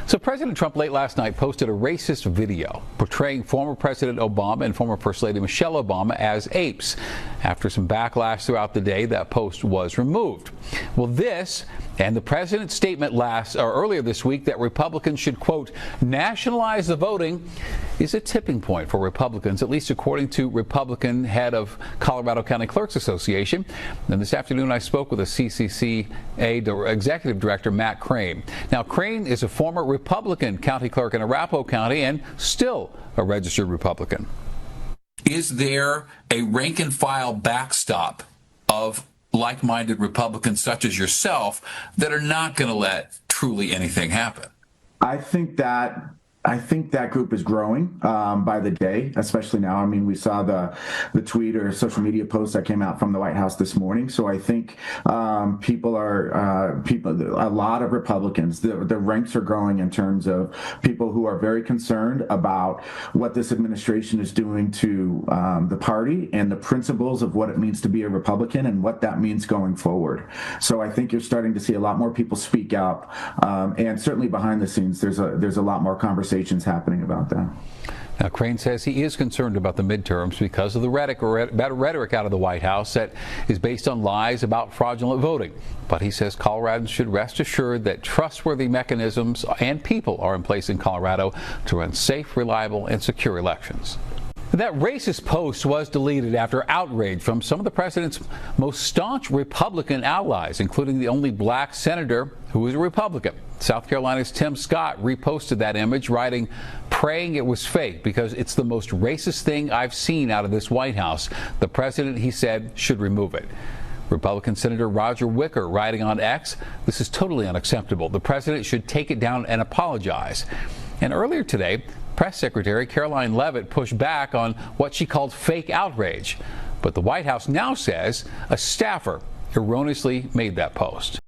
So President Trump late last night posted a racist video portraying former President Obama and former First Lady Michelle Obama as apes. After some backlash throughout the day, that post was removed. Well, this and the president's statement earlier this week that Republicans should, quote, nationalize the voting is a tipping point for Republicans, at least according to Republican head of Colorado County Clerks Association. And this afternoon I spoke with a CCCA executive director, Matt Crane. Now, Crane is a former Republican county clerk in Arapahoe County and still a registered Republican. Is there a rank and file backstop of like-minded Republicans such as yourself that are not going to let truly anything happen? I think that group is growing by the day, especially now. I mean, we saw the tweet or social media post that came out from the White House this morning. So I think a lot of Republicans, the ranks are growing in terms of people who are very concerned about what this administration is doing to the party and the principles of what it means to be a Republican and what that means going forward. So I think you're starting to see a lot more people speak out, and certainly behind the scenes, there's a lot more conversations happening about that. Now, Crane says he is concerned about the midterms because of the rhetoric out of the White House that is based on lies about fraudulent voting. But he says Coloradans should rest assured that trustworthy mechanisms and people are in place in Colorado to run safe, reliable, and secure elections. That racist post was deleted after outrage from some of the president's most staunch Republican allies, including the only black senator who is a Republican. South Carolina's Tim Scott reposted that image, writing, praying it was fake because it's the most racist thing I've seen out of this White House. The president, he said, should remove it. Republican Senator Roger Wicker writing on X, this is totally unacceptable. The president should take it down and apologize. And earlier today, Press Secretary Caroline Leavitt pushed back on what she called fake outrage. But the White House now says a staffer erroneously made that post.